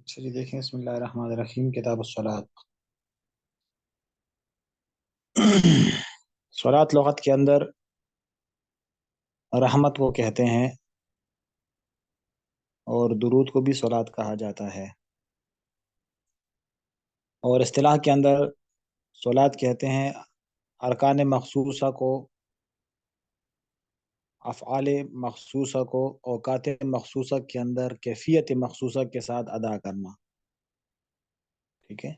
اچھا جی، دیکھیں بسم اللہ الرحمن الرحیم، کتاب الصلاۃ۔ صلاۃ لغت کے اندر رحمت کو کہتے ہیں اور درود کو بھی صلاۃ کہا جاتا ہے، اور اصطلاح کے اندر صلاۃ کہتے ہیں ارکان مخصوصہ کو، افعال مخصوصہ کو اوقات مخصوصہ کے اندر کیفیت مخصوصہ کے ساتھ ادا کرنا۔ ٹھیک ہے،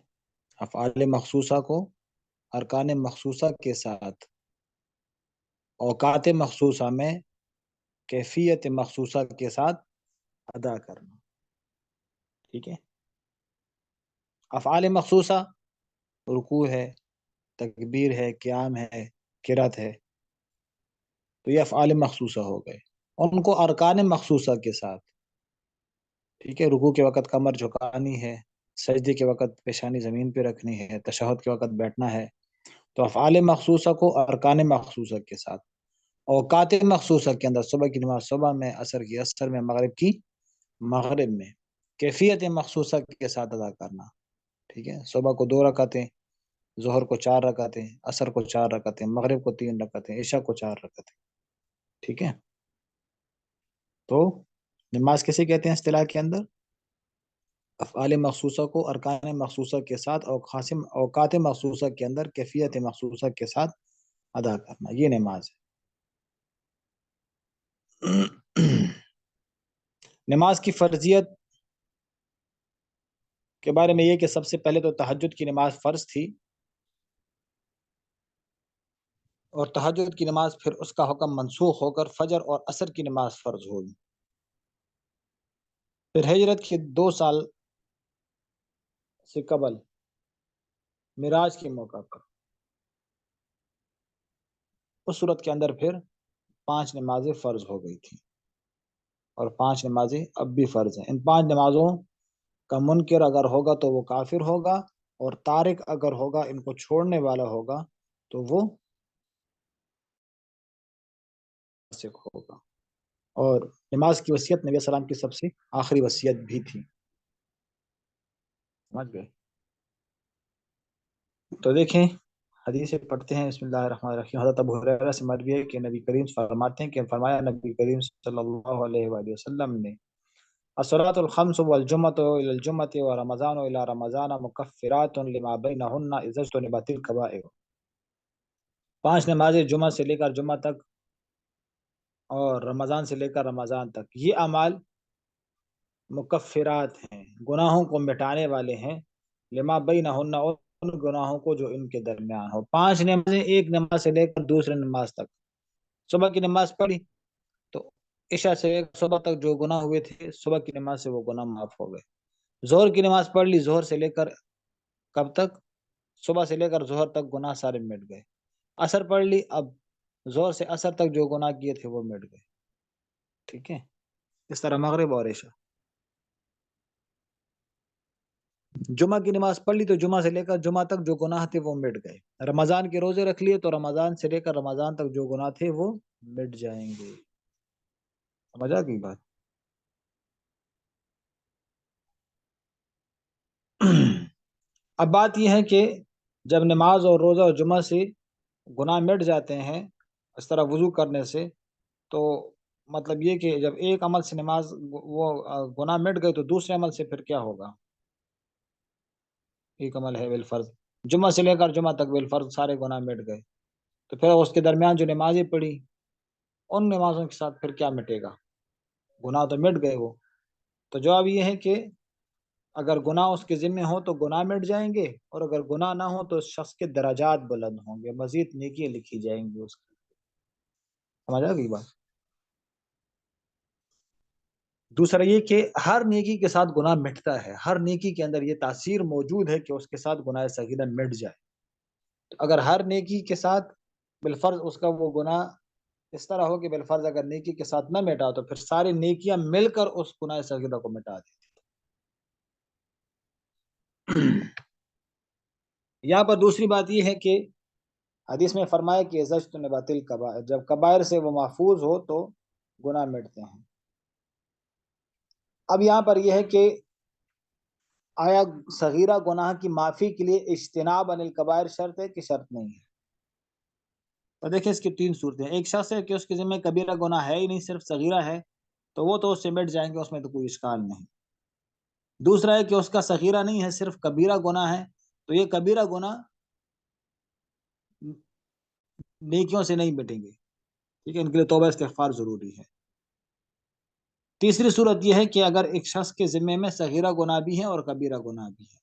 افعال مخصوصہ کو ارکان مخصوصہ کے ساتھ اوقات مخصوصہ میں کیفیت مخصوصہ کے ساتھ ادا کرنا۔ ٹھیک ہے، افعال مخصوصہ رکوع ہے، تکبیر ہے، قیام ہے، قرات ہے، تو یہ افعال مخصوصہ ہو گئے۔ ان کو ارکان مخصوصہ کے ساتھ، ٹھیک ہے، رکوع کے وقت کمر جھکانی ہے، سجدے کے وقت پیشانی زمین پہ رکھنی ہے، تشہد کے وقت بیٹھنا ہے، تو افعال مخصوصہ کو ارکان مخصوصہ کے ساتھ، اوقات مخصوصہ کے اندر صبح کی نماز صبح میں، عصر کی عصر میں، مغرب کی مغرب میں، کیفیت مخصوصہ کے ساتھ ادا کرنا۔ ٹھیک ہے، صبح کو 2 رکعتیں، ظہر کو 4 رکعتیں، عصر کو 4 رکعتیں، مغرب کو 3 رکعتیں، عشاء کو 4 رکعتیں۔ ٹھیک ہے، تو نماز کیسے کہتے ہیں اصطلاح کے اندر؟ افعال مخصوصہ کو ارکان مخصوصہ کے ساتھ اوقات مخصوصہ کے اندر کیفیت مخصوصہ کے ساتھ ادا کرنا، یہ نماز ہے۔ نماز کی فرضیت کے بارے میں یہ کہ سب سے پہلے تو تہجد کی نماز فرض تھی، اور تہجد کی نماز پھر اس کا حکم منسوخ ہو کر فجر اور عصر کی نماز فرض ہوگی۔ پھر ہجرت کے 2 سال سے قبل معراج کے موقع پر اس صورت کے اندر پھر 5 نمازیں فرض ہو گئی تھی، اور 5 نمازیں اب بھی فرض ہیں۔ ان 5 نمازوں کا منکر اگر ہوگا تو وہ کافر ہوگا، اور تارک اگر ہوگا، ان کو چھوڑنے والا ہوگا، تو وہ فاسق ہوگا۔ اور نماز کی وصیت نبی علیہ السلام کی سب سے آخری وصیت بھی تھی۔ سمجھ گئے؟ تو دیکھیں حدیث پڑھتے ہیں، بسم اللہ الرحمن الرحیم۔ حضرت ابو ہریرہ سے مروی ہے کہ نبی کریم فرماتے ہیں کہ فرمایا نبی کریم صلی اللہ علیہ وآلہ وسلم نے الصلاۃ الخمس والجمعۃ الی الجمعۃ ورمضان الی رمضان مکفرات لما بینہن اذا اجتنبت الکبائر۔ 5 نمازیں جمعہ سے لے کر جمعہ تک اور رمضان سے لے کر رمضان تک، یہ اعمال مکفرات ہیں، گناہوں کو مٹانے والے ہیں، لما بینہن، ان گناہوں کو جو ان کے درمیان ہو۔ 5 نمازیں، ایک نماز سے لے کر دوسرے نماز تک۔ صبح کی نماز پڑھی تو عشاء سے صبح تک جو گناہ ہوئے تھے، صبح کی نماز سے وہ گناہ معاف ہو گئے۔ ظہر کی نماز پڑھ لی، ظہر سے لے کر کب تک؟ صبح سے لے کر ظہر تک گناہ سارے مٹ گئے۔ عصر پڑھ لی، اب ظہر سے عصر تک جو گناہ کیے تھے وہ مٹ گئے۔ ٹھیک ہے، اس طرح مغرب اور عشاء۔ جمعہ کی نماز پڑھ لی تو جمعہ سے لے کر جمعہ تک جو گناہ تھے وہ مٹ گئے۔ رمضان کے روزے رکھ لیے تو رمضان سے لے کر رمضان تک جو گناہ تھے وہ مٹ جائیں گے۔ سمجھ آ گئی بات؟ اب بات یہ ہے کہ جب نماز اور روزہ اور جمعہ سے گناہ مٹ جاتے ہیں اس طرح وضو کرنے سے، تو مطلب یہ کہ جب ایک عمل سے نماز وہ گناہ مٹ گئے تو دوسرے عمل سے پھر کیا ہوگا؟ ایک عمل ہے بالفرض، جمعہ سے لے کر جمعہ تک بالفرض سارے گناہ مٹ گئے، تو پھر اس کے درمیان جو نمازیں پڑھی ان نمازوں کے ساتھ پھر کیا مٹے گا؟ گناہ تو مٹ گئے وہ۔ تو جواب یہ ہے کہ اگر گناہ اس کے ذمہ ہو تو گناہ مٹ جائیں گے، اور اگر گناہ نہ ہو تو اس شخص کے درجات بلند ہوں گے، مزید نیکیاں لکھی جائیں گی اس کی۔ سمجھ آ گئی بات؟ دوسرا یہ کہ ہر نیکی کے ساتھ گناہ مٹتا ہے، ہر نیکی کے اندر یہ تاثیر موجود ہے کہ اس کے ساتھ گناہ صغیرہ مٹ جائے۔ تو اگر ہر نیکی کے ساتھ بالفرض اس کا وہ گناہ اس طرح ہو کہ بالفرض اگر نیکی کے ساتھ نہ مٹا تو پھر ساری نیکیاں مل کر اس گناہ صغیرہ کو مٹا دیتی۔ یہاں پر دوسری بات یہ ہے کہ حدیث میں فرمایا کہ اجتنبت الکبائر، جب کبائر سے وہ محفوظ ہو تو گناہ مٹتے ہیں۔ اب یہاں پر یہ ہے کہ آیا صغیرہ گناہ کی معافی کے لیے اجتناب عن الکبائر شرط ہے کہ شرط نہیں ہے؟ تو دیکھیں اس کی تین صورتیں، ایک شخص ہے کہ اس کے ذمہ کبیرہ گناہ ہے ہی نہیں، صرف صغیرہ ہے، تو وہ تو سمٹ جائیں گے، اس میں تو کوئی اشکال نہیں۔ دوسرا ہے کہ اس کا صغیرہ نہیں ہے، صرف کبیرہ گناہ ہے، تو یہ کبیرہ گناہ نیکیوں سے نہیں مٹیں گے، ٹھیک ہے، ان کے لیے توبہ استغفار ضروری ہے۔ تیسری صورت یہ ہے کہ اگر ایک شخص کے ذمے میں صغیرہ گناہ بھی ہے اور کبیرہ گناہ بھی ہے،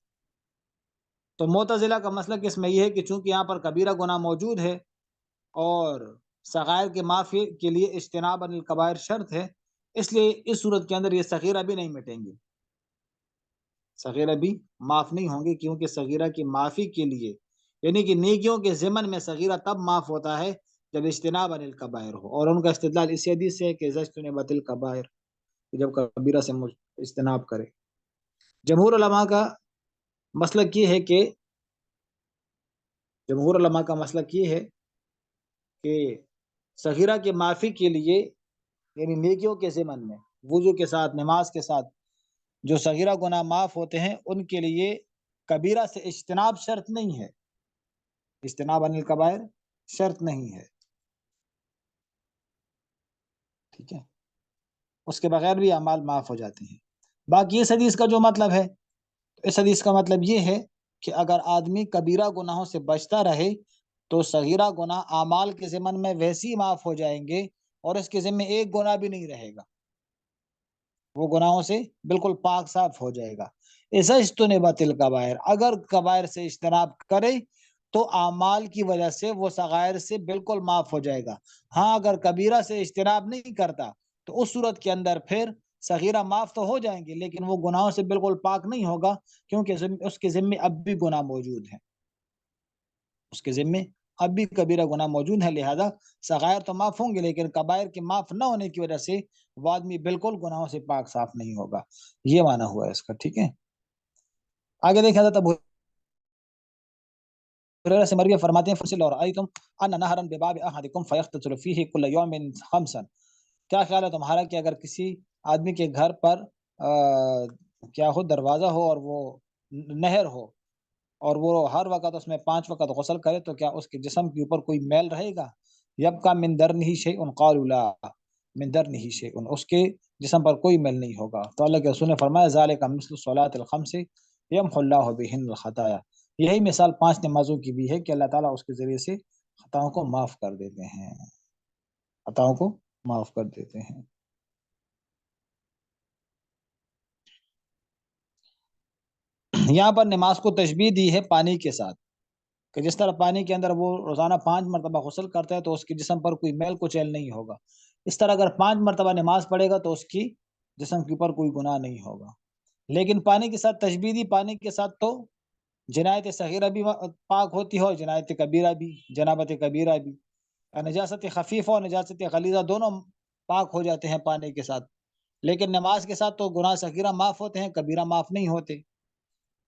تو معتزلہ کا مسلک اس میں یہ ہے کہ چونکہ یہاں پر کبیرہ گناہ موجود ہے اور صغائر کے معافی کے لیے اجتناب عن الکبائر شرط ہے، اس لیے اس صورت کے اندر یہ صغیرہ بھی نہیں مٹیں گے، صغیرہ بھی معاف نہیں ہوں گے، کیونکہ صغیرہ کی معافی کے لیے، یعنی کہ نیکیوں کے ضمن میں صغیرہ تب معاف ہوتا ہے جب اجتناب عن الکبائر ہو، اور ان کا استدلال اسی حدیث سے ہے کہ اجتنبت الکبائر، جب کبیرہ سے اجتناب کرے۔ جمہور علماء کا مسلک یہ ہے کہ کہ صغیرہ کی معافی کے لیے، یعنی نیکیوں کے ضمن میں وضو کے ساتھ، نماز کے ساتھ جو صغیرہ گناہ معاف ہوتے ہیں، ان کے لیے کبیرہ سے اجتناب شرط نہیں ہے، اجتناب عن الکبائر شرط نہیں ہے، ٹھیک ہے، اس کے بغیر بھی اعمال معاف ہو جاتے ہیں۔ باقی اس حدیث کا جو مطلب ہے، اس حدیث کا مطلب یہ ہے کہ اگر آدمی کبیرہ گناہوں سے بچتا رہے تو صغیرہ گناہ اعمال کے ضمن میں ویسے ہی معاف ہو جائیں گے، اور اس کے ذمہ ایک گناہ بھی نہیں رہے گا، وہ گناہوں سے بالکل پاک صاف ہو جائے گا۔ اجتنبت الکبائر، اگر کبائر سے اجتناب کرے تو اعمال کی وجہ سے وہ صغائر سے بالکل معاف ہو جائے گا۔ ہاں اگر کبیرہ سے اجتناب نہیں کرتا تو اس صورت کے اندر پھر صغیرہ معاف تو ہو جائیں گے، لیکن وہ گناہوں سے بالکل پاک نہیں ہوگا، کیونکہ اس کے ذمے اب بھی گناہ موجود ہیں، اس کے ذمے اب بھی کبیرہ گناہ موجود ہے، لہذا صغائر تو معاف ہوں گے، لیکن کبائر کے معاف نہ ہونے کی وجہ سے وہ آدمی بالکل گناہوں سے پاک صاف نہیں ہوگا، یہ معنی ہوا ہے اس کا، ٹھیک ہے۔ آگے دیکھا جاتا ابو ہریرہ سے مروی فرماتے ہیں فصل اور ایتم ان نہرا بباب احدکم فیغتسل فیہ کل یوم خمسا، کیا خیال ہے تمہارا کہ اگر کسی آدمی کے گھر پر کیا ہو دروازہ ہو اور وہ نہر ہو اور وہ ہر وقت اس میں 5 وقت غسل کرے تو کیا اس کے جسم کے اوپر کوئی میل رہے گا؟ یبقى من درنہ شیء قالوا لا، من درنہ شیء، اس کے جسم پر کوئی میل نہیں ہوگا۔ تو اللہ کے رسول نے فرمایا ذالک مثل الصلاۃ الخمس یمحو اللہ بہن الخطایا، یہی مثال 5 نمازوں کی بھی ہے کہ اللہ تعالیٰ اس کے ذریعے سے خطاؤں کو معاف کر دیتے ہیں، خطاؤں کو معاف کر دیتے ہیں۔ یہاں پر نماز کو تشبیہ دی ہے پانی کے ساتھ، کہ جس طرح پانی کے اندر وہ روزانہ 5 مرتبہ غسل کرتا ہے تو اس کے جسم پر کوئی میل کچیل نہیں ہوگا، اس طرح اگر 5 مرتبہ نماز پڑھے گا تو اس کی جسم کے اوپر کوئی گناہ نہیں ہوگا۔ لیکن پانی کے ساتھ تشبیہ دی، پانی کے ساتھ تو جنایت صغیرہ بھی پاک ہوتی ہو، جنایت کبیرہ بھی، جنابت کبیرہ بھی، نجاست خفیفہ اور نجاست غلیظہ دونوں پاک ہو جاتے ہیں پانی کے ساتھ، لیکن نماز کے ساتھ تو گناہ صغیرہ معاف ہوتے ہیں، کبیرہ معاف نہیں ہوتے۔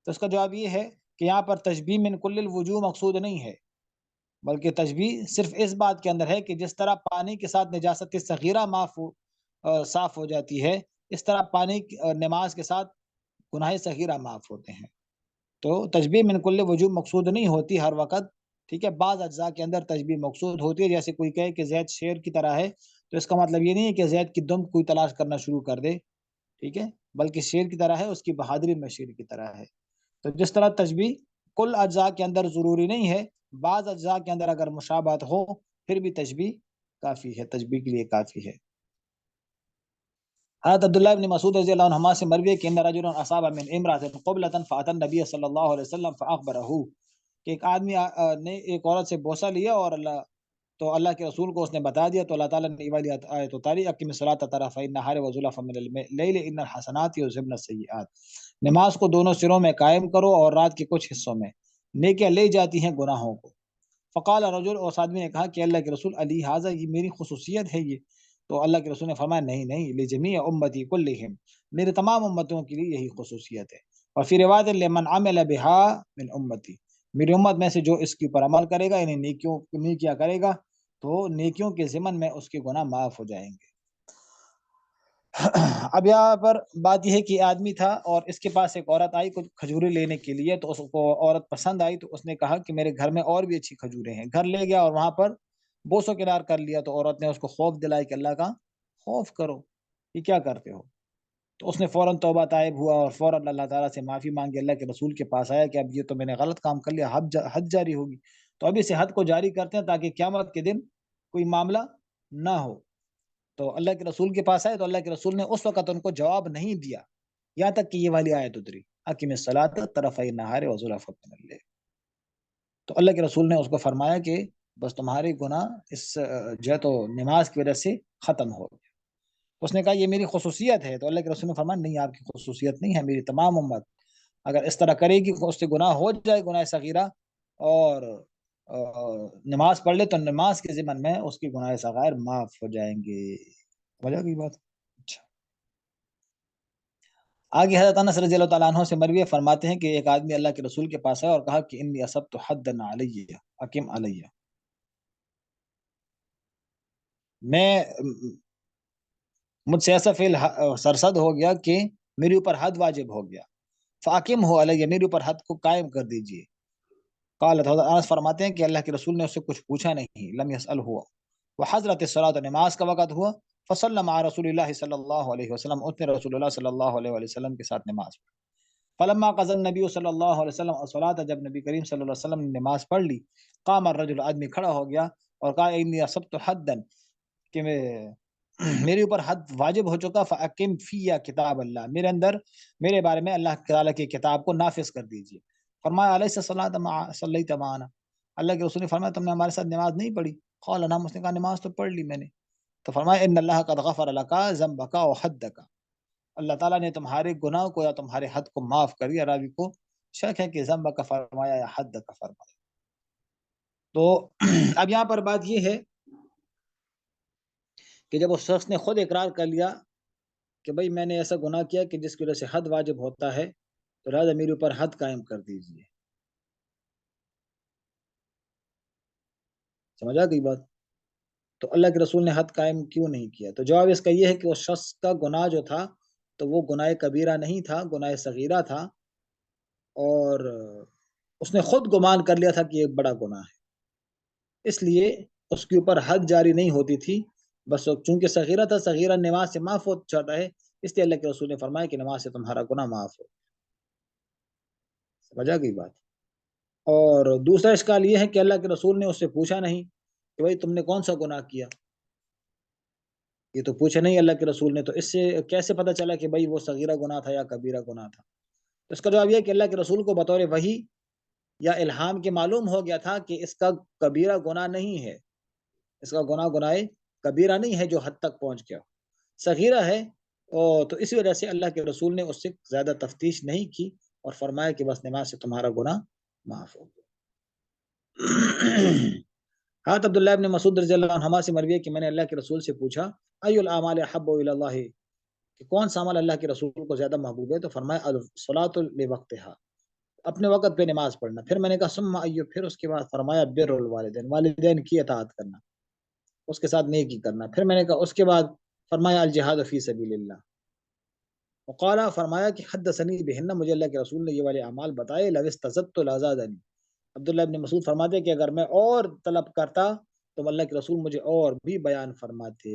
تو اس کا جواب یہ ہے کہ یہاں پر تشبیہ من کل الوجوہ مقصود نہیں ہے، بلکہ تشبیہ صرف اس بات کے اندر ہے کہ جس طرح پانی کے ساتھ نجاست صغیرہ صاف ہو جاتی ہے، اس طرح پانی نماز کے ساتھ گناہ صغیرہ معاف ہوتے ہیں۔ تو تشبیہ من کل وجوہ مقصود نہیں ہوتی ہر وقت، ٹھیک ہے، بعض اجزاء کے اندر تشبیہ مقصود ہوتی ہے، جیسے کوئی کہے کہ زید شیر کی طرح ہے تو اس کا مطلب یہ نہیں ہے کہ زید کی دم کوئی تلاش کرنا شروع کر دے، ٹھیک ہے، بلکہ شیر کی طرح ہے، اس کی بہادری میں شیر کی طرح ہے۔ تو جس طرح تشبیہ کل اجزاء کے اندر ضروری نہیں ہے، بعض اجزاء کے اندر اگر مشابہت ہو پھر بھی تشبیہ کافی ہے، تشبیہ کے لیے کافی ہے۔ حضرت عبداللہ ابن مسعود رضی اللہ عنہما سے مروی ہے کہ ان رجل اصاب من امرأة قبلة فاتى النبي صلی اللہ علیہ وسلم فاخبره، کہ ایک آدمی نے ایک عورت سے بوسہ لیا اور اللہ کے رسول کو اس نے بتا دیا، تو اللہ تعالیٰ نے یہ والی آیت اتاری اقم الصلاۃ طرفی النہار وزلفا من اللیل ان الحسنات یذهبن السیئات، نماز کو دونوں سروں میں قائم کرو اور رات کے کچھ حصوں میں نیکیاں لے جاتی ہیں گناہوں کو۔ فقال رجل، اور آدمی نے کہا کہ اللہ کے رسول علی ھذا، یہ میری خصوصیت ہے یہ؟ تو اللہ کے رسول نے فرمایا نہیں نہیں، لجمیع امتی کلہم، میرے تمام امتوں کے لیے یہی خصوصیت ہے۔ اور فی روایت لمن عمل بها من امتی، میری امت میں سے جو اس کے اوپر عمل کرے گا، یعنی نیکیاں کرے گا، تو نیکیوں کے ضمن میں اس کے گناہ معاف ہو جائیں گے۔ اب یہاں پر بات یہ ہے کہ آدمی تھا اور اس کے پاس ایک عورت آئی کچھ کھجورے لینے کے لیے، تو اس کو عورت پسند آئی، تو اس نے کہا کہ میرے گھر میں اور بھی اچھی کھجورے ہیں، گھر لے گیا اور وہاں پر بوس و کنار کر لیا، تو عورت نے اس کو خوف دلائی کہ اللہ کا خوف کرو، یہ کیا کرتے ہو؟ تو اس نے فوراً توبہ طائب ہوا اور فوراً اللہ تعالیٰ سے معافی مانگی، اللہ کے رسول کے پاس آیا کہ اب یہ تو میں نے غلط کام کر لیا، حد جاری ہوگی، تو ابھی سے حد کو جاری کرتے ہیں تاکہ قیامت کے دن کوئی معاملہ نہ ہو۔ تو اللہ کے رسول کے پاس آئے تو اللہ کے رسول نے اس وقت ان کو جواب نہیں دیا، یہاں تک کہ یہ والی آیت اتری، اقیم الصلاۃ طرفی النہار وزلفا من اللیل۔ تو اللہ کے رسول نے اس کو فرمایا کہ بس تمہارے گناہ اس جو ہے تو نماز کی وجہ سے ختم ہو گئے۔ اس نے کہا یہ میری خصوصیت ہے، تو اللہ کے رسول نے فرمایا نہیں، آپ کی خصوصیت نہیں ہے، میری تمام امت اگر اس طرح کرے گی اس سے گناہ ہو جائے، گناہ صغیرہ، اور نماز پڑھ لے تو نماز کے ضمن میں اس کی گناہ صغائر معاف ہو جائیں گے۔ سمجھا گئی بات؟ اچھا، آگے حضرت انس رضی اللہ تعالیٰ عنہ سے مروی فرماتے ہیں کہ ایک آدمی اللہ کے رسول کے پاس آیا اور کہا کہ انی اصبت حدا علی اقم علی، میں مجھ سے ایسا فعل سرسد ہو گیا کہ میرے اوپر حد واجب ہو گیا، فاقم ہو علیہ، میرے اوپر حد کو قائم کر دیجئے۔ قال حضرت انس فرماتے ہیں کہ اللہ کے رسول نے اس سے کچھ پوچھا نہیں، لم يسأل ہوا، وحضرت الصلاۃ، نماز کا وقت ہوا، فصلی مع رسول اللہ صلی اللہ علیہ وسلم، اس نے رسول اللہ صلی اللہ علیہ وسلم کے ساتھ نماز پڑھی۔ فلما قضى النبی صلی اللہ علیہ وسلم الصلاۃ، جب نبی کریم صلی اللہ علیہ وسلم نے نماز پڑھ لی، قام الرجل، آدمی کھڑا ہو گیا اور کہا انی اصبت حدا، کہ میرے اوپر حد واجب ہو چکا، فاقم فی کتاب اللہ، میرے اندر میرے بارے میں اللہ تعالیٰ کی کتاب کو نافذ کر دیجیے۔ فرمایا علیہ الصلاۃ صلیت معنا، اللہ کے رسول نے فرمایا تم نے ہمارے ساتھ نماز نہیں پڑھی؟ قال نعم، اس نے کہا نماز تو پڑھ لی میں نے۔ تو فرمایا ان اللہ قد غفر لک ذنبک وحدک، اللہ تعالیٰ نے تمہارے گناہ کو یا تمہارے حد کو معاف کر دیا۔ راوی کو شک ہے کہ ذنب کا فرمایا یا حد کا فرمایا۔ تو اب یہاں پر بات یہ ہے کہ جب اس شخص نے خود اقرار کر لیا کہ بھئی میں نے ایسا گناہ کیا کہ جس کی وجہ سے حد واجب ہوتا ہے، تو لہٰذا میرے اوپر حد قائم کر دیجیے۔ سمجھا گئی بات؟ تو اللہ کے رسول نے حد قائم کیوں نہیں کیا؟ تو جواب اس کا یہ ہے کہ اس شخص کا گناہ جو تھا تو وہ گناہ کبیرہ نہیں تھا، گناہ صغیرہ تھا، اور اس نے خود گمان کر لیا تھا کہ یہ ایک بڑا گناہ ہے، اس لیے اس کے اوپر حد جاری نہیں ہوتی تھی، بس چونکہ صغیرہ تھا، صغیرہ نماز سے معاف ہو جاتا ہے، اس لیے اللہ کے رسول نے فرمایا کہ نماز سے تمہارا گناہ معاف ہو۔ سمجھا گئی بات؟ اور دوسرا اشکال یہ ہے کہ اللہ کے رسول نے اس سے پوچھا نہیں کہ بھائی تم نے کون سا گناہ کیا، یہ تو پوچھا نہیں اللہ کے رسول نے، تو اس سے کیسے پتہ چلا کہ بھائی وہ صغیرہ گناہ تھا یا کبیرہ گناہ تھا؟ تو اس کا جواب یہ ہے کہ اللہ کے رسول کو بطور وحی یا الہام کے معلوم ہو گیا تھا کہ اس کا کبیرہ گناہ نہیں ہے، اس کا گناہ کبیرہ نہیں ہے جو حد تک پہنچ گیا، صغیرہ ہے، تو اسی وجہ سے اللہ کے رسول نے اس سے زیادہ تفتیش نہیں کی اور فرمایا کہ بس نماز سے تمہارا گناہ معاف ہو گیا۔ حضرت عبداللہ ابن مسعود رضی اللہ عنہما سے مروی ہے کہ میں نے اللہ کے رسول سے پوچھا ای الاعمال احب الی اللہ، کہ کون سا عمل اللہ کے رسول کو زیادہ محبوب ہے؟ تو فرمایا الصلاۃ لوقتها، اپنے وقت پہ نماز پڑھنا۔ پھر میں نے کہا ثم ایو، پھر اس کے بعد فرمایا بر الوالدین، والدین کی اطاعت کرنا، اس کے ساتھ نیکی کرنا۔ پھر میں نے کہا اس کے بعد فرمایا الجہاد فی سبیل اللہ، وقال، فرمایا کہ حدثنی بہن، مجھے اللہ کے رسول نے یہ والے اعمال بتائے، لو استزدت لزادنی، عبداللہ ابن مسعود فرماتے کہ اگر میں اور طلب کرتا تو اللہ کے رسول مجھے اور بھی بیان فرماتے۔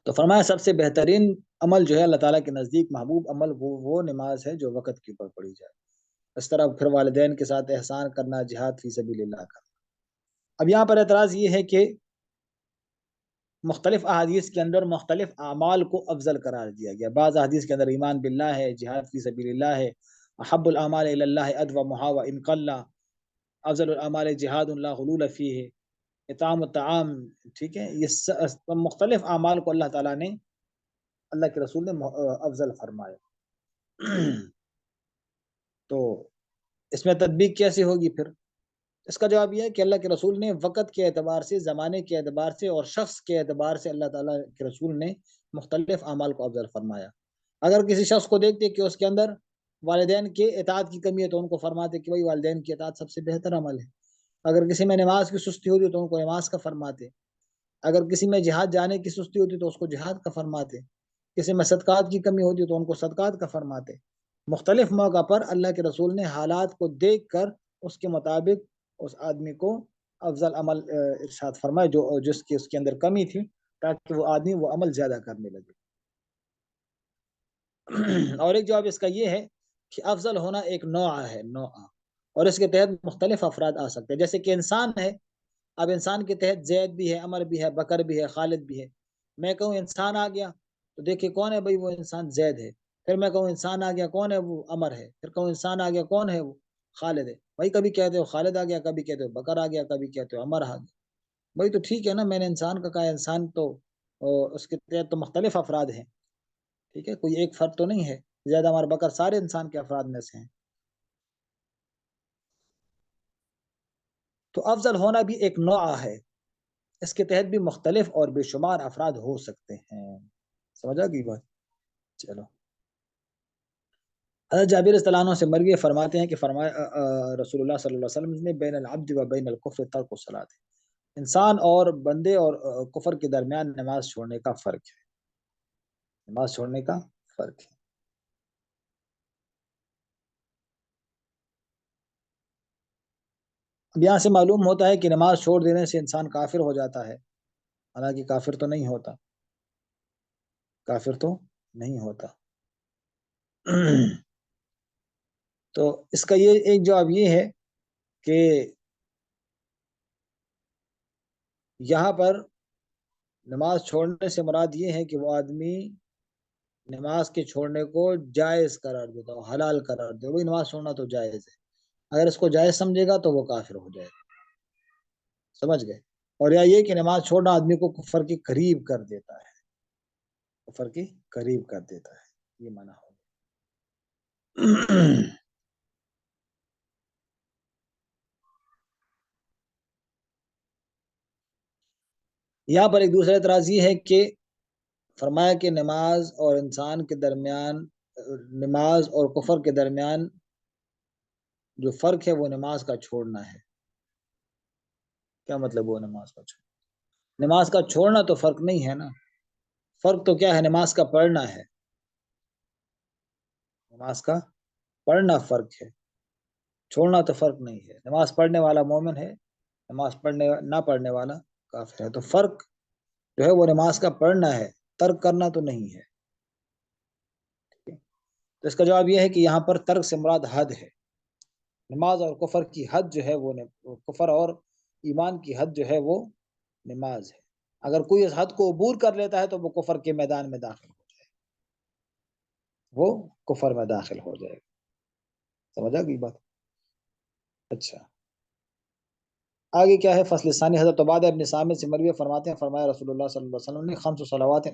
تو فرمایا سب سے بہترین عمل جو ہے اللہ تعالیٰ کے نزدیک محبوب عمل وہ نماز ہے جو وقت کے اوپر پڑھی جائے، اس طرح پھر والدین کے ساتھ احسان کرنا، جہاد فی سبیل اللہ کرنا۔ اب یہاں پر اعتراض یہ ہے کہ مختلف احادیث کے اندر مختلف اعمال کو افضل قرار دیا گیا، بعض احادیث کے اندر ایمان باللہ ہے، جہاد فی سبیل اللہ ہے، احب الاعمال الی اللہ ادومھا وان قل، افضل الاعمال جہاد لا غلول فیہ، اطعام الطعام، ٹھیک ہے، یہ مختلف اعمال کو اللہ تعالیٰ نے، اللہ کے رسول نے افضل فرمایا۔ تو اس میں تطبیق کیسے ہوگی پھر؟ اس کا جواب یہ ہے کہ اللہ کے رسول نے وقت کے اعتبار سے، زمانے کے اعتبار سے اور شخص کے اعتبار سے اللہ تعالیٰ کے رسول نے مختلف اعمال کو افضل فرمایا۔ اگر کسی شخص کو دیکھتے کہ اس کے اندر والدین کے اطاعت کی کمی ہے تو ان کو فرماتے کہ بھائی والدین کی اطاعت سب سے بہتر عمل ہے۔ اگر کسی میں نماز کی سستی ہوتی تو ان کو نماز کا فرماتے۔ اگر کسی میں جہاد جانے کی سستی ہوتی تو اس کو جہاد کا فرماتے، کسی میں صدقات کی کمی ہوتی تو ان کو صدقات کا فرماتے۔ مختلف موقع پر اللہ کے رسول نے حالات کو دیکھ کر اس کے مطابق اس آدمی کو افضل عمل ارشاد فرمائے جو جس کی اس کے اندر کمی تھی، تاکہ وہ آدمی وہ عمل زیادہ کرنے لگے۔ اور ایک جواب اس کا یہ ہے کہ افضل ہونا ایک نوع ہے، نوع، اور اس کے تحت مختلف افراد آ سکتے ہیں۔ جیسے کہ انسان ہے، اب انسان کے تحت زید بھی ہے، عمر بھی ہے، بکر بھی ہے، خالد بھی ہے۔ میں کہوں انسان آ گیا تو دیکھیں کون ہے بھائی، وہ انسان زید ہے۔ پھر میں کہوں انسان آ گیا، کون ہے وہ، عمر ہے۔ پھر کہوں انسان آ گیا، کون ہے وہ، خالد ہے۔ بھائی کبھی کہتے ہو خالد آ گیا، کبھی کہتے ہو بکر آ گیا، کبھی کہتے ہو عمر آ گیا۔ بھائی تو ٹھیک ہے نا، میں نے انسان کا کہا، انسان تو اس کے تحت تو مختلف افراد ہیں، ٹھیک ہے، کوئی ایک فرد تو نہیں ہے۔ زید، عمر، بکر سارے انسان کے افراد میں سے ہیں۔ تو افضل ہونا بھی ایک نوع ہے، اس کے تحت بھی مختلف اور بے شمار افراد ہو سکتے ہیں۔ سمجھا گئی بات؟ چلو، حضرت جابر رضی اللہ عنہ سے مروی فرماتے ہیں کہ فرمایا رسول اللہ صلی اللہ علیہ وسلم نے بین العبد و بین الکفر ترک الصلاۃ، انسان اور بندے اور کفر کے درمیان نماز چھوڑنے کا فرق ہے، نماز چھوڑنے کا فرق ہے۔ اب یہاں سے معلوم ہوتا ہے کہ نماز چھوڑ دینے سے انسان کافر ہو جاتا ہے، حالانکہ کافر تو نہیں ہوتا، کافر تو نہیں ہوتا۔ تو اس کا یہ ایک جواب یہ ہے کہ یہاں پر نماز چھوڑنے سے مراد یہ ہے کہ وہ آدمی نماز کے چھوڑنے کو جائز قرار دیتا ہو، حلال قرار دے، وہی نماز چھوڑنا تو جائز ہے، اگر اس کو جائز سمجھے گا تو وہ کافر ہو جائے گا۔ سمجھ گئے؟ اور یا یہ کہ نماز چھوڑنا آدمی کو کفر کے قریب کر دیتا ہے، کفر کے قریب کر دیتا ہے، یہ معنی ہوگا۔ یہاں پر ایک دوسرا اعتراض یہ ہے کہ فرمایا کہ نماز اور انسان کے درمیان، نماز اور کفر کے درمیان جو فرق ہے وہ نماز کا چھوڑنا ہے۔ کیا مطلب وہ نماز کا چھوڑنا؟ نماز کا چھوڑنا تو فرق نہیں ہے نا، فرق تو کیا ہے، نماز کا پڑھنا ہے، نماز کا پڑھنا فرق ہے، چھوڑنا تو فرق نہیں ہے۔ نماز پڑھنے والا مومن ہے، نماز پڑھنے نہ پڑھنے والا کافر ہے۔ تو فرق جو ہے وہ نماز کا پڑھنا ہے، ترک کرنا تو نہیں ہے۔ تو اس کا جواب یہ ہے کہ یہاں پر ترک سے مراد حد ہے، نماز اور کفر کی حد جو ہے وہ کفر اور ایمان کی حد جو ہے وہ نماز ہے۔ اگر کوئی اس حد کو عبور کر لیتا ہے تو وہ کفر کے میدان میں داخل ہو جائے گا، وہ کفر میں داخل ہو جائے گا۔ سمجھا گئی بات؟ اچھا، آگے کیا ہے؟ فصل ثانی، حضرت عبادہ ابن صامت سے مروی فرماتے ہیں فرمایا رسول اللہ صلی اللہ علیہ وسلم نے خمس صلوات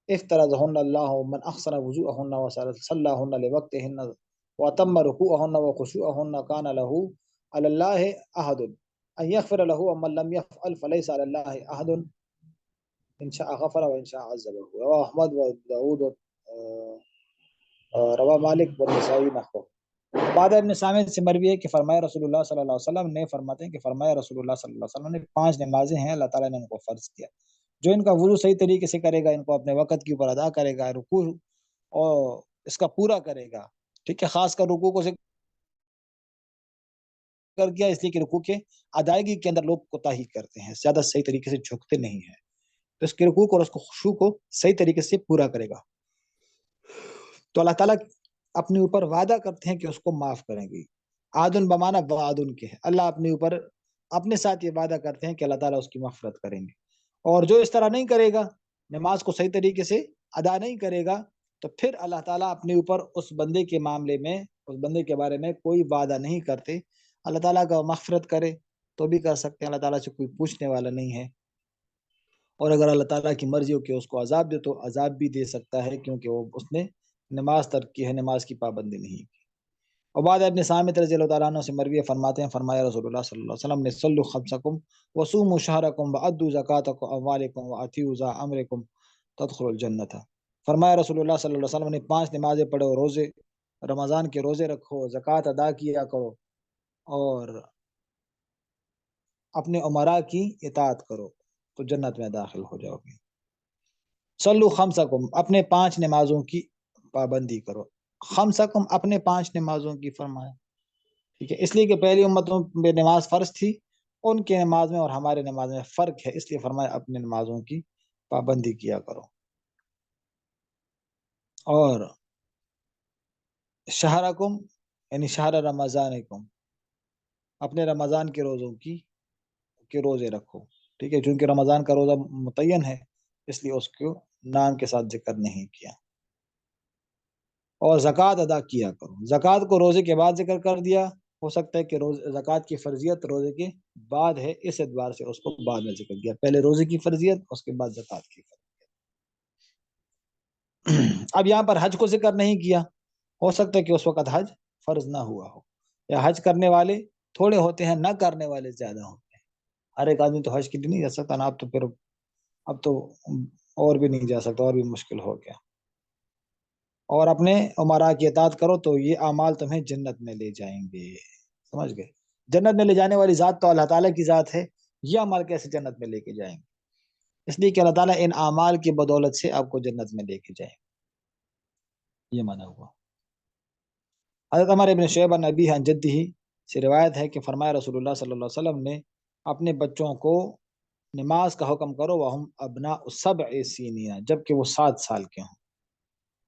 افترضهن اللہ من احسن وضوءهن وصلاهن لوقتهن واتم ركوعهن وخشوعهن كان له على الله عهد ان يغفر له ومن لم يفعل فليس على الله عهد ان شاء غفر وان شاء عذبه، رواه احمد وداود رواه مالک والنسائی نحوه۔ عبادہ ابن صامت سے مروی ہے کہ فرمایا رسول اللہ صلی اللہ علیہ وسلم نے فرماتے ہیں کہ فرمایا رسول اللہ صلی اللہ علیہ وسلم نے 5 نمازیں ہیں اللہ تعالیٰ نے ان کو فرض کیا، جو ان کا وضو صحیح طریقے سے کرے گا، ان کو اپنے وقت کے اوپر ادا کرے گا، رکوع اور اس کا پورا کرے گا، ٹھیک ہے، خاص کر رکوع کو ذکر کیا اس لیے کہ رکوع کے ادائیگی کے اندر لوگ کوتاہی کرتے ہیں، زیادہ صحیح طریقے سے جھکتے نہیں ہیں، تو اس کے رکوع اور اس کو خشوع کو صحیح طریقے سے پورا کرے گا تو اللہ تعالیٰ اپنے اوپر وعدہ کرتے ہیں کہ اس کو معاف کریں گے۔ عادن بمانا وعدن کے ہے، اللہ اپنے اوپر اپنے ساتھ یہ وعدہ کرتے ہیں کہ اللہ تعالیٰ اس کی مغفرت کریں گے، اور جو اس طرح نہیں کرے گا، نماز کو صحیح طریقے سے ادا نہیں کرے گا، تو پھر اللہ تعالیٰ اپنے اوپر اس بندے کے معاملے میں، اس بندے کے بارے میں کوئی وعدہ نہیں کرتے۔ اللہ تعالیٰ کا مغفرت کرے تو بھی کر سکتے ہیں، اللہ تعالیٰ سے کوئی پوچھنے والا نہیں ہے، اور اگر اللہ تعالیٰ کی مرضی ہو کہ اس کو عذاب دے تو عذاب بھی دے سکتا ہے، کیونکہ وہ اس نے نماز ترک کی ہے، نماز کی پابندی نہیں کی۔ عبادہ ابن صامت رضی اللہ تعالیٰ عنہ سے مروی فرماتے ہیں فرمایا رسول اللہ صلی اللہ علیہ وسلم نے صلوا خمسکم وصوموا شہرکم وادوا زکاتکم اموالکم واطیعوا ذا امرکم تدخلوا الجنۃ۔ فرمایا رسول اللہ صلی اللہ علیہ وسلم نے 5 نمازیں پڑھو، روزے، رمضان کے روزے رکھو، زکوٰۃ ادا کیا کرو، اور اپنے امراء کی اطاعت کرو، تو جنت میں داخل ہو جاؤ گے۔ صلو خمسکم، اپنے 5 نمازوں کی پابندی کرو۔ خمسکم، اپنے 5 نمازوں کی فرمایا، ٹھیک ہے، اس لیے کہ پہلی امتوں میں نماز فرض تھی، ان کے نماز میں اور ہمارے نماز میں فرق ہے، اس لیے فرمایا اپنے نمازوں کی پابندی کیا کرو۔ اور شہرکم یعنی شہر رمضانکم، اپنے رمضان کے روزوں کے روزے رکھو، ٹھیک ہے، چونکہ رمضان کا روزہ متعین ہے اس لیے اس کو نام کے ساتھ ذکر نہیں کیا۔ اور زکوٰۃ ادا کیا کرو، زکوٰۃ کو روزے کے بعد ذکر کر دیا، ہو سکتا ہے کہ زکوٰۃ کی فرضیت روزے کے بعد ہے، اس اعتبار سے اس کو بعد میں ذکر کیا، پہلے روزے کی فرضیت اس کے بعد زکوٰۃ کی فرضیت۔ اب یہاں پر حج کو ذکر نہیں کیا، ہو سکتا ہے کہ اس وقت حج فرض نہ ہوا ہو، یا حج کرنے والے تھوڑے ہوتے ہیں، نہ کرنے والے زیادہ ہوتے ہیں، ہر ایک آدمی تو حج کے لیے نہیں جا سکتا نا، اب تو اور بھی نہیں جا سکتا، اور بھی مشکل ہو گیا۔ اور اپنے امراء کی اطاعت کرو تو یہ اعمال تمہیں جنت میں لے جائیں گے، سمجھ گئے؟ جنت میں لے جانے والی ذات تو اللہ تعالیٰ کی ذات ہے، یہ اعمال کیسے جنت میں لے کے جائیں گے؟ اس لیے کہ اللہ تعالیٰ ان اعمال کی بدولت سے آپ کو جنت میں لے کے جائیں گے، یہ معنی ہوا۔ حضرت عمر ابن شعیب عن ابیہ عن جدہ سے روایت ہے کہ فرمایا رسول اللہ صلی اللہ علیہ وسلم نے اپنے بچوں کو نماز کا حکم کرو وہم ابناء 7 سنین، جبکہ وہ 7 سال کے ہوں،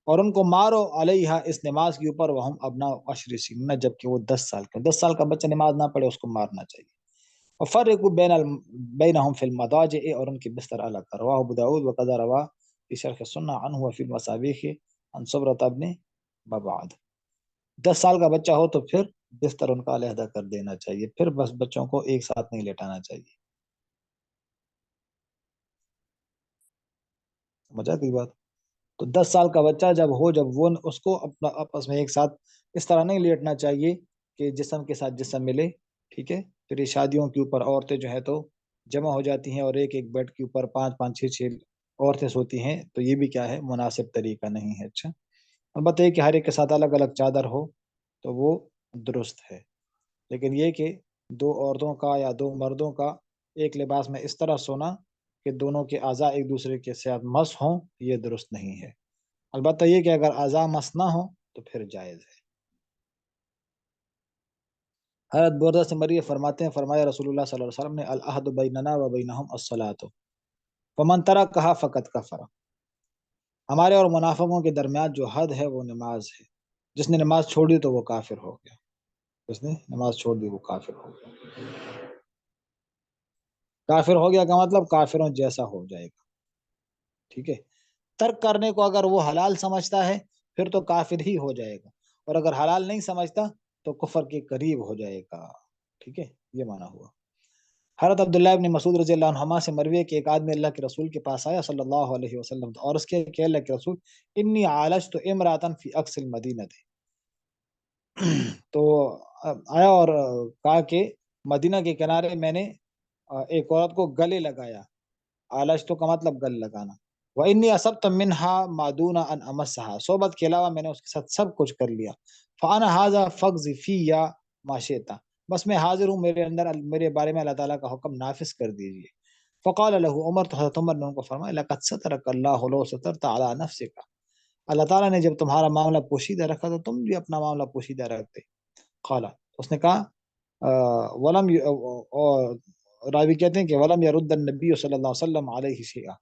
اور ان کو مارو علیہا، اس نماز کے اوپر، وہم ابناء 10 سنین، جبکہ وہ 10 سال کے ہوں۔ 10 سال کا بچہ نماز نہ پڑھے اس کو مارنا چاہیے۔ وفرقوا بینہم فی المضاجع، اور ان کے بستر الگ کرو۔ رواه ابو داؤد وقد روى فی شرح السنہ عنہ وفی المصابیح عن صبرۃ بن مبعد۔ 10 سال کا بچہ ہو تو پھر بستر ان کا علیحدہ کر دینا چاہیے، پھر بس بچوں کو ایک ساتھ نہیں لیٹانا چاہیے، سمجھا کوئی بات؟ تو 10 سال کا بچہ جب وہ اس کو اپنا آپس میں ایک ساتھ اس طرح نہیں لیٹنا چاہیے کہ جسم کے ساتھ جسم ملے، ٹھیک ہے؟ پھر یہ شادیوں کے اوپر عورتیں جو ہے تو جمع ہو جاتی ہیں اور ایک بیڈ کے اوپر 5 6 عورتیں سوتی ہیں، تو یہ بھی کیا ہے، مناسب طریقہ نہیں ہے۔ اچھا، البتہ یہ کہ ہر ایک کے ساتھ الگ الگ چادر ہو تو وہ درست ہے، لیکن یہ کہ 2 عورتوں کا یا 2 مردوں کا ایک لباس میں اس طرح سونا کہ دونوں کے اعضاء ایک دوسرے کے ساتھ مس ہوں، یہ درست نہیں ہے۔ البتہ یہ کہ اگر اعضاء مس نہ ہوں تو پھر جائز ہے۔ حضرت بردہ سے مروی فرماتے ہیں، فرمایا رسول اللہ صلی اللہ علیہ وسلم نے العہد بیننا و بینہم الصلاۃ فمن ترکھا فقد کفر، ہمارے اور منافقوں کے درمیان جو حد ہے وہ نماز ہے، جس نے نماز چھوڑ دی تو وہ کافر ہو گیا، جس نے نماز چھوڑ دی وہ کافر ہو گیا۔ کافر ہو گیا کا مطلب کافروں جیسا ہو جائے گا، ٹھیک ہے؟ ترک کرنے کو اگر وہ حلال سمجھتا ہے پھر تو کافر ہی ہو جائے گا، اور اگر حلال نہیں سمجھتا تو کفر کے قریب ہو جائے گا، ٹھیک ہے؟ یہ معنی ہوا۔ حضرت عبداللہ ابن مسعود رضی اللہ عنہما سے مروی ہے کہ ایک آدمی اللہ کے رسول کے پاس آیا صلی اللہ علیہ وسلم، اور اس کے کہ اللہ کے رسول انی عالجت امراتن فی اقصی المدینہ، تو آیا اور کہا کہ مدینہ کے کنارے میں نے ایک عورت کو گلے لگایا، عالجت کا مطلب گل لگانا، وَإِنِّي أَصَبْتُ مِنْهَا مَا دُونَ أَنْ أَمَسَّهَا، صحبت کے علاوہ میں نے اس کے ساتھ سب کچھ کر لیا، فَأَنَا هَذَا فَقْضِ فِيَّ مَا شِئْتَ، بس میں حاضر ہوں، میرے بارے میں اللہ تعالیٰ کا حکم نافذ کر دیجیے۔ فقال له عمر، تو حضرت عمر نے ان کو فرمایا لَقَدْ سَتَرَكَ اللَّهُ لَوْ سَتَرْتَ عَلَى نَفْسِكَ، اللہ تعالیٰ نے جب تمہارا معاملہ پوشیدہ رکھا تو تم بھی اپنا معاملہ پوشیدہ رکھتے۔ قال، اس نے کہا ولم، راوی کہتے ہیں کہ ولم يرد النبی صلی اللہ علیہ وسلم علیہ شیئا،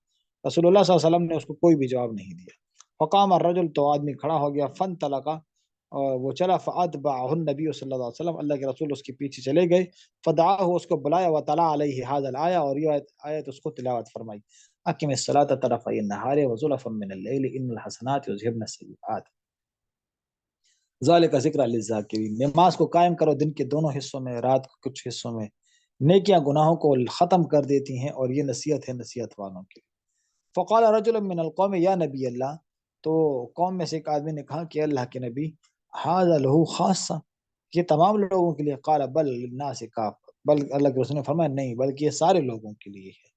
رسول اللہ صلی اللہ علیہ وسلم نے اس کو کوئی بھی جواب نہیں دیا۔ فقام الرجل، تو آدمی کھڑا ہو گیا، فانطلق، اور وہ چلا، فاتبعه النبی صلی اللہ علیہ وسلم، اللہ کے رسول اس کے پیچھے چلے گئے، فدعاه، اس کو بلایا، وطلع علیہ هذا الآیہ، اور یہ آیت اس کو تلاوت فرمائی، اقم الصلاۃ طرفی النہار وزلفا من الليل ان الحسنات یذهبن السیئات ذالک ذکر للذاکرین، نماز کو قائم کرو دن کے دونوں حصوں میں، رات کے کچھ حصوں میں، نیکیاں گناہوں کو ختم کر دیتی ہیں اور یہ نصیحت ہے نصیحت والوں کے لیے۔ فقال رجل من القوم یا نبی اللہ، تو قوم میں سے ایک آدمی نے کہا کہ اللہ کے نبی، ھذا لہ خاصہ، یہ تمام لوگوں کے لیے، قال بل للناس کافہ، بل اللہ کے رسول نے فرمایا نہیں، بلکہ یہ سارے لوگوں کے لیے ہے۔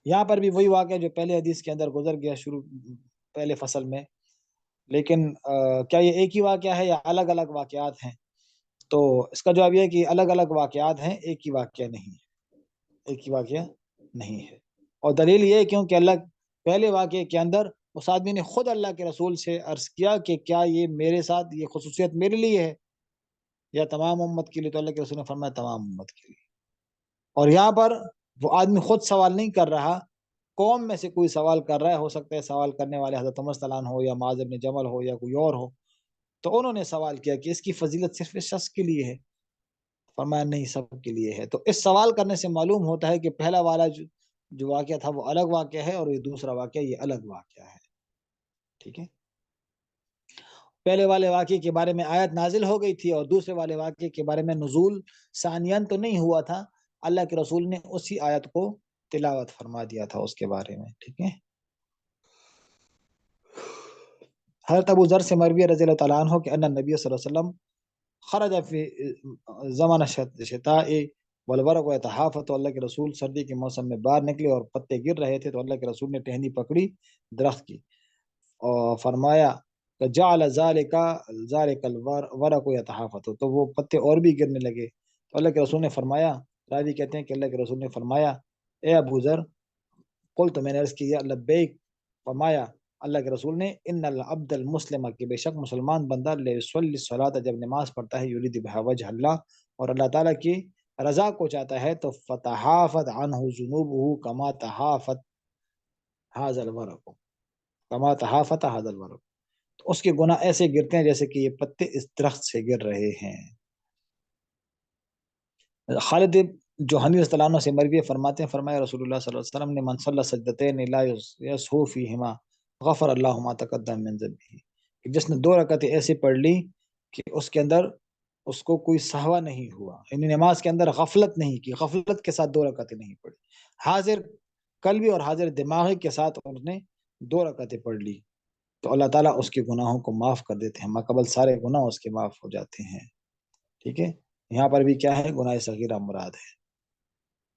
یہاں پر بھی وہی واقعہ جو پہلے حدیث کے اندر گزر گیا پہلے فصل میں، لیکن کیا یہ ایک ہی واقعہ ہے یا الگ الگ واقعات ہیں؟ تو اس کا جواب یہ ہے کہ الگ الگ واقعات ہیں، ایک ہی واقعہ نہیں ہے، ایک ہی واقعہ نہیں ہے۔ اور دلیل یہ کیونکہ اللہ پہلے واقعے کے اندر اس آدمی نے خود اللہ کے رسول سے عرض کیا کہ کیا یہ میرے ساتھ یہ خصوصیت میرے لیے ہے یا تمام امت کے لیے؟ تو اللہ کے رسول نے فرمایا تمام امت کے لیے. اور یہاں پر وہ آدمی خود سوال نہیں کر رہا، قوم میں سے کوئی سوال کر رہا ہے. ہو سکتا ہے سوال کرنے والے حضرت عمر صلی اللہ عنہ ہو یا معاذ بن جبل ہو یا کوئی اور ہو، تو انہوں نے سوال کیا کہ اس کی فضیلت صرف اس شخص کے لیے ہے؟ فرمایا نہیں، سب کے لیے ہے. تو اس سوال کرنے سے معلوم ہوتا ہے کہ پہلا والا جو واقعہ تھا وہ الگ واقعہ ہے، اور یہ دوسرا واقعہ یہ الگ واقعہ ہے. ٹھیک ہے، پہلے والے واقعے کے بارے میں آیت نازل ہو گئی تھی، اور دوسرے والے واقعے کے بارے میں نزول ثانیاً تو نہیں ہوا تھا، اللہ کے رسول نے اسی آیت کو تلاوت فرما دیا تھا اس کے بارے میں. ٹھیک ہے، حضرت ابو ذر سے مروی رضی اللہ تعالیٰ عنہ کہ ان نبی صلی اللہ علیہ وسلم خرج فی زمان شتاء والورق یتحافظ، اللہ کے رسول سردی کے موسم میں باہر نکلے اور پتے گر رہے تھے، تو اللہ کے رسول نے ٹہنی پکڑی درخت کی اور فرمایا کہ جعل ذالک الورق یتحافظ، تو وہ پتے اور بھی گرنے لگے. تو اللہ کے رسول نے فرمایا، راوی کہتے ہیں کہ اللہ کے رسول نے فرمایا اے ابو ذر، قلت، میں نے عرض کی یا لبیک، فرمایا اللہ کے رسول نے ان العبد المسلم، کہ بے شک مسلمان بندہ لیصلی الصلاۃ، جب نماز پڑھتا ہے، یرید بہا وجہ اللہ، اور اللہ تعالیٰ کی رضا کو چاہتا ہے، تو فتحافظ عنہ ذنوبہ کما تحافظ ھذا الورق، کما تحافظ ھذا الورق، تو اس کے گناہ ایسے گرتے ہیں جیسے کہ یہ پتے اس درخت سے گر رہے ہیں. خالد جوہنی رضی اللہ عنہ سے مروی فرماتے ہیں، فرمایا رسول اللہ صلی اللہ علیہ وسلم نے من صلی سجدتین لا یسہو فیہما غفر اللہ ما تقدم من ذنبہ، کہ جس نے 2 رکعتیں ایسے پڑھ لی کہ اس کے اندر اس کو کوئی سہوا نہیں ہوا، یعنی نماز کے اندر غفلت نہیں کی، غفلت کے ساتھ 2 رکعتیں نہیں پڑھی، حاضر قلبی اور حاضر دماغی کے ساتھ اس نے 2 رکعتیں پڑھ لی، تو اللہ تعالیٰ اس کے گناہوں کو معاف کر دیتے ہیں، ماقبل سارے گناہ اس کے معاف ہو جاتے ہیں. ٹھیک ہے، یہاں پر بھی کیا ہے، گناہ صغیرہ مراد ہے،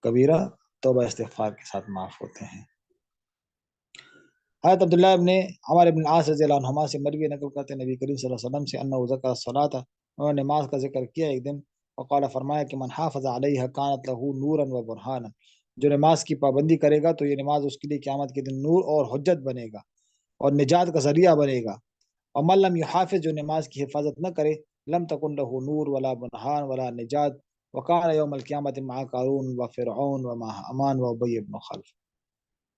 کبیرہ توبہ استغفار کے ساتھ معاف ہوتے ہیں. حضرت عبداللہ ابن عمر ابن العاص رضی اللہ عنہما سے مروی نقل کرتے ہیں نبی کریم صلی اللہ علیہ وسلم سے انہ ذکر الصلاۃ، انہوں نے نماز کا ذکر کیا ایک دن، وقال، فرمایا کہ من حافظ علیہ کانت لہ نورا و برہانا، جو نماز کی پابندی کرے گا تو یہ نماز اس کے لیے قیامت کے دن نور اور حجت بنے گا اور نجات کا ذریعہ بنے گا. اور من لم یحافظ، جو نماز کی حفاظت نہ کرے، لم تکن لہ نور ولا برہان ولا نجات، وکان یوم القیامت مع قارون و فرعون و مع حامان و ابی بن خلف،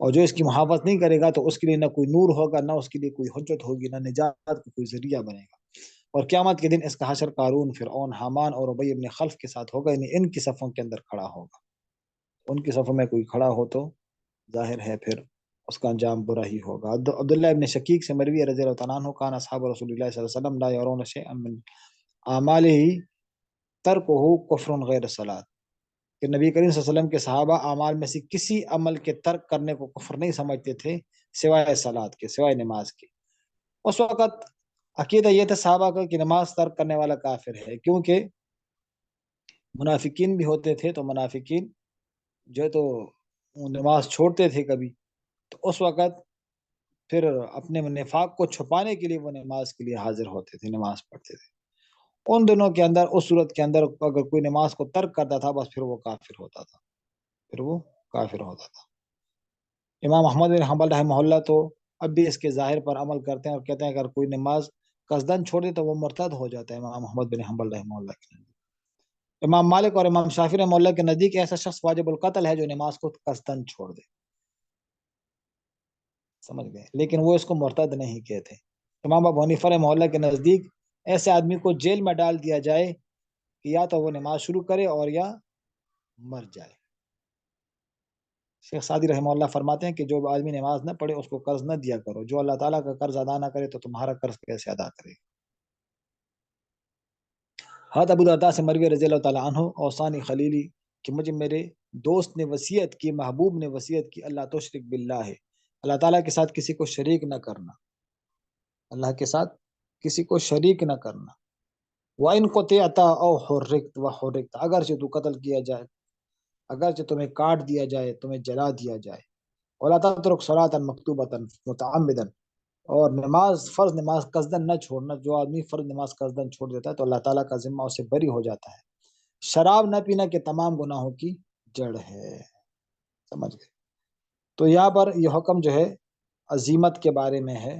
اور جو اس کی محافظت نہیں کرے گا تو اس کے لیے نہ کوئی نور ہوگا، نہ اس کے لیے کوئی حجت ہوگی، نہ نجات کا کوئی ذریعہ بنے گا. اور قیامت کے دن اس کا حشر قارون، فرعون، حامان اور ابی بن خلف کے ساتھ ہوگا، یعنی ان کی صفوں کے اندر کھڑا ہوگا. ان کی صفوں میں کوئی کھڑا ہو تو ظاہر ہے پھر اس کا انجام برا ہی ہوگا. عبداللہ ابن شقیق سے مروی رضی اللہ تعالیٰ عنہ کان اصحاب رسول اللہ صلی اللہ علیہ وسلم لا یرون شیئا من اعمالہ ترکہ کفر غیر الصلاۃ، کہ نبی کریم صلی اللہ علیہ وسلم کے صحابہ اعمال میں سے کسی عمل کے ترک کرنے کو کفر نہیں سمجھتے تھے سوائے صلاۃ کے، سوائے نماز کے. اس وقت عقیدہ یہ تھا صحابہ کا کہ نماز ترک کرنے والا کافر ہے، کیونکہ منافقین بھی ہوتے تھے، تو منافقین جو تو نماز چھوڑتے تھے کبھی، تو اس وقت پھر اپنے نفاق کو چھپانے کے لیے وہ نماز کے لیے حاضر ہوتے تھے، نماز پڑھتے تھے. ان دنوں کے اندر، اس صورت کے اندر اگر کوئی نماز کو ترک کرتا تھا بس پھر وہ کافر ہوتا تھا، پھر وہ کافر ہوتا تھا. امام احمد بن حنبل رحمہ اللہ تو اب بھی اس کے ظاہر پر عمل کرتے ہیں اور کہتے ہیں اگر کوئی نماز قصدن چھوڑ دے تو وہ مرتد ہو جاتا ہے. امام احمد بن حنبل رحمہ اللہ کے نزدیک. امام مالک اور امام شافعی رحمہ اللہ کے نزدیک ایسا شخص واجب القتل ہے جو نماز کو قصدن چھوڑ دے، سمجھ گئے، لیکن وہ اس کو مرتد نہیں کہتے. امام ابو حنیفہ رحمہ اللہ کے نزدیک ایسے آدمی کو جیل میں ڈال دیا جائے کہ یا تو وہ نماز شروع کرے اور یا مر جائے. شیخ سعدی رحمہ اللہ فرماتے ہیں کہ جو آدمی نماز نہ پڑھے اس کو قرض نہ دیا کرو، جو اللہ تعالیٰ کا قرض ادا نہ کرے تو تمہارا قرض کیسے ادا کرے. حضرت ابو درداء سے مروی رضی اللہ تعالیٰ عنہ اوصانی خلیلی، کہ مجھے میرے دوست نے وصیت کی، محبوب نے وصیت کی، اللہ تشرک باللہ، اللہ تعالیٰ کے ساتھ کسی کو شریک نہ کرنا، اللہ کے ساتھ کسی کو شریک نہ کرنا. وَإِن قُطِعْتَ أَوْ حُرِّقْتَ وَحُرِّقْتَ، اگرچہ تو قتل کیا جائے، اگرچہ تمہیں کاٹ دیا جائے، تمہیں جلا دیا جائے. وَلَا تَتْرُكْ صَلَاةً مَكْتُوبَةً مُتَعَمِّدًا، اور نماز، فرض نماز قصدن نہ چھوڑنا. جو آدمی فرض نماز قصدن چھوڑ دیتا ہے تو اللہ تعالیٰ کا ذمہ اسے بری ہو جاتا ہے. شراب نہ پینا کے تمام گناہوں کی جڑ ہے، سمجھ گئے. تو یہاں پر یہ حکم جو ہے عزیمت کے بارے میں ہے،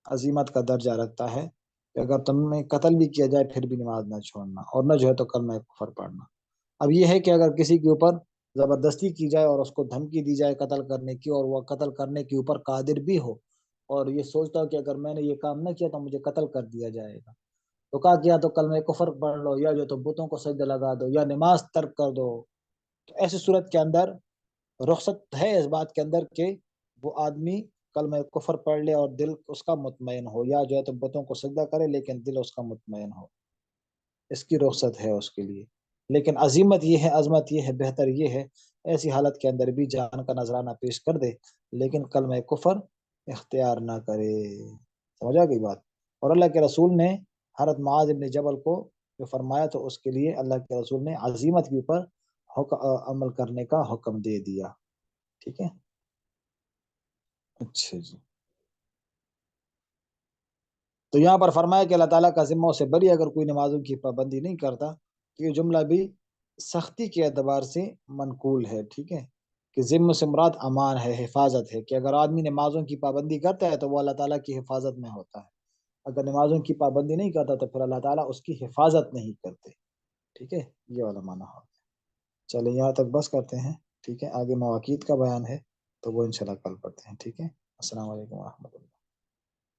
عزیمت کا درجہ رکھتا ہے کہ اگر تم نے قتل بھی کیا جائے پھر بھی نماز نہ چھوڑنا، اور نہ جو ہے تو کلمہ کفر پڑھنا۔ اب یہ ہے کہ اگر کسی کے اوپر زبردستی کی جائے اور اس کو دھمکی دی جائے قتل کرنے کی، اور وہ قتل کرنے کے اوپر قادر بھی ہو، اور یہ سوچتا ہو کہ اگر میں نے یہ کام نہ کیا تو مجھے قتل کر دیا جائے گا، تو کہا کیا تو کلمہ کفر پڑھ لو، یا جو تو بتوں کو سجدہ لگا دو، یا نماز ترک کر دو۔ تو ایسی صورت کے اندر رخصت ہے اس بات کے اندر کہ وہ آدمی کلمہ کفر پڑھ لے اور دل اس کا مطمئن ہو، یا جو ہے تو بتوں کو سجدہ کرے لیکن دل اس کا مطمئن ہو، اس کی رخصت ہے اس کے لیے۔ لیکن عظیمت یہ ہے، عظمت یہ ہے، بہتر یہ ہے ایسی حالت کے اندر بھی جان کا نذرانہ پیش کر دے لیکن کلمہ کفر اختیار نہ کرے۔ سمجھا گئی بات؟ اور اللہ کے رسول نے حضرت معاذ ابن جبل کو جو فرمایا تو اس کے لیے اللہ کے رسول نے عظیمت کے اوپر عمل کرنے کا حکم دے دیا۔ ٹھیک ہے، اچھا جی۔ تو یہاں پر فرمایا کہ اللہ تعالیٰ کا ذمہ سے بری اگر کوئی نمازوں کی پابندی نہیں کرتا، تو یہ جملہ بھی سختی کے اعتبار سے منقول ہے، ٹھیک ہے، کہ ذمہ سے مراد امان ہے، حفاظت ہے، کہ اگر آدمی نمازوں کی پابندی کرتا ہے تو وہ اللہ تعالیٰ کی حفاظت میں ہوتا ہے، اگر نمازوں کی پابندی نہیں کرتا تو پھر اللہ تعالیٰ اس کی حفاظت نہیں کرتے۔ ٹھیک ہے، یہ والا معنی ہو۔ چلیں یہاں تک بس کرتے ہیں، ٹھیک ہے، آگے مواقیت کا بیان ہے تو وہ انشاءاللہ کل پڑھتے ہیں، ٹھیک ہے۔ السلام علیکم ورحمۃ اللہ۔